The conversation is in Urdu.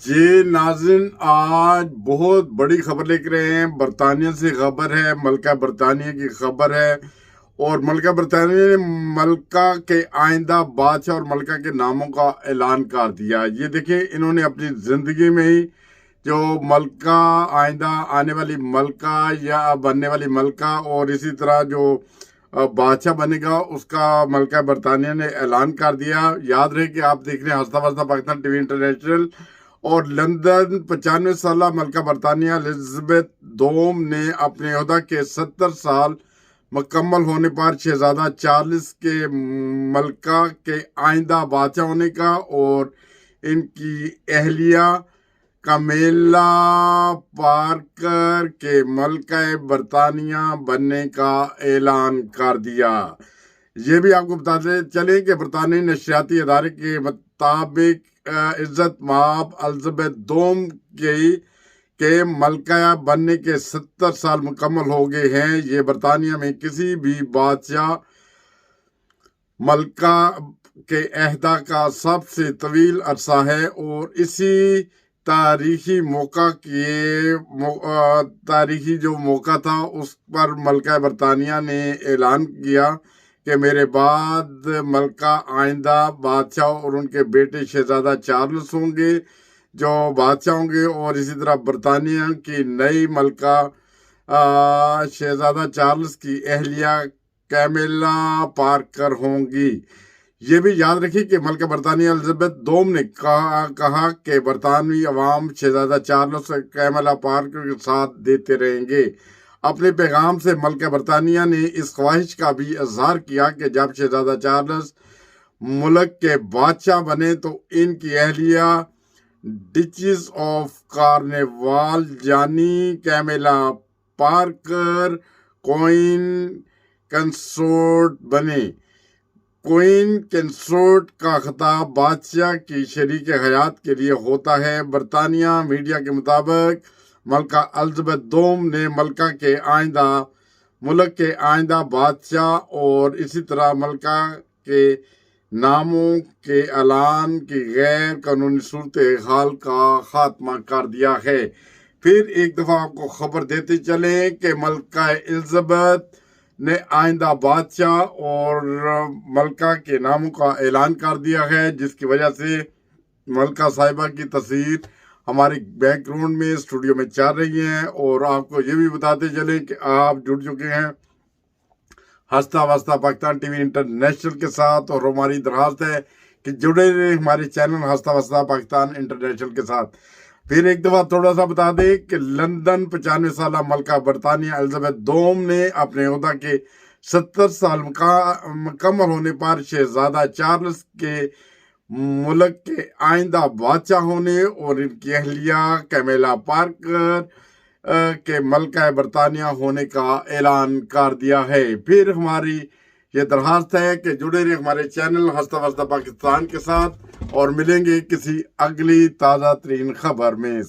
جی ناظرین، آج بہت بڑی خبر لے کر رہے ہیں۔ برطانیہ سے خبر ہے، ملکہ برطانیہ کی خبر ہے، اور ملکہ برطانیہ نے ملکہ کے آئندہ بادشاہ اور ملکہ کے ناموں کا اعلان کر دیا۔ یہ دیکھیں، انہوں نے اپنی زندگی میں ہی جو ملکہ، آئندہ آنے والی ملکہ یا بننے والی ملکہ، اور اسی طرح جو بادشاہ بنے گا، اس کا ملکہ برطانیہ نے اعلان کر دیا۔ یاد رہے کہ آپ دیکھ رہے ہیں ہنستا وستا پاکستان ٹی وی انٹرنیشنل، اور لندن 95 سالہ ملکہ برطانیہ الزبیتھ دوم نے اپنے عہدہ کے 70 سال مکمل ہونے پر شہزادہ چارلس کے ملکہ کے آئندہ بادشاہ ہونے کا اور ان کی اہلیہ کمیلا پارکر کے ملکہ برطانیہ بننے کا اعلان کر دیا۔ یہ بھی آپ کو بتاتے چلیں کہ برطانوی نشریاتی ادارے کے مطابق عزت مآب الزبیتھ دوم کے ملکہ بننے کے 70 سال مکمل ہو گئے ہیں۔ یہ برطانیہ میں کسی بھی بادشاہ ملکہ کے عہدہ کا سب سے طویل عرصہ ہے، اور اسی تاریخی جو موقع تھا، اس پر ملکہ برطانیہ نے اعلان کیا کہ میرے بعد ملکہ آئندہ بادشاہ اور ان کے بیٹے شہزادہ چارلس ہوں گے جو بادشاہ ہوں گے، اور اسی طرح برطانیہ کی نئی ملکہ شہزادہ چارلس کی اہلیہ کیمیلا پارکر ہوں گی۔ یہ بھی یاد رکھیے کہ ملکہ برطانیہ الزبیتھ دوم نے کہا کہ برطانوی عوام شہزادہ چارلس اور کیمیلا پارکر کے ساتھ دیتے رہیں گے۔ اپنے پیغام سے ملکہ برطانیہ نے اس خواہش کا بھی اظہار کیا کہ جب شہزادہ چارلس ملک کے بادشاہ بنے تو ان کی اہلیہ ڈچس آف کارنوال یعنی کیمیلا پارکر کوئین کنسورٹ بنے۔ کوئین کنسورٹ کا خطاب بادشاہ کی شریک حیات کے لیے ہوتا ہے۔ برطانیہ میڈیا کے مطابق ملکہ الزبیتھ دوم نے ملک کے آئندہ بادشاہ اور اسی طرح ملکہ کے ناموں کے اعلان کی غیر قانونی صورتحال کا خاتمہ کر دیا ہے۔ پھر ایک دفعہ آپ کو خبر دیتے چلیں کہ ملکہ الزبیتھ نے آئندہ بادشاہ اور ملکہ کے ناموں کا اعلان کر دیا ہے، جس کی وجہ سے ملکہ صاحبہ کی تصویر ہمارے بیک گراؤنڈ میں اسٹوڈیو میں چل رہی ہیں۔ اور آپ کو یہ بھی بتاتے چلیں کہ آپ جڑ چکے ہیں ہنستا وستا پاکستان ٹی وی انٹرنیشنل کے ساتھ، اور ہماری درخواست ہے کہ جڑے رہے ہمارے چینل ہنستا وستا پاکستان انٹرنیشنل کے ساتھ۔ پھر ایک دفعہ تھوڑا سا بتا دیں کہ لندن 95 سالہ ملکہ برطانیہ الزبیتھ دوم نے اپنے عہدہ کے 70 سال مکمل ہونے پر شہزادہ چارلس کے ملک کے آئندہ بادشاہ ہونے اور ان کی اہلیہ کیمیلا پارکر کے ملکہ برطانیہ ہونے کا اعلان کر دیا ہے۔ پھر ہماری یہ درخواست ہے کہ جڑے رہے ہمارے چینل ہنستا وستا پاکستان کے ساتھ، اور ملیں گے کسی اگلی تازہ ترین خبر میں۔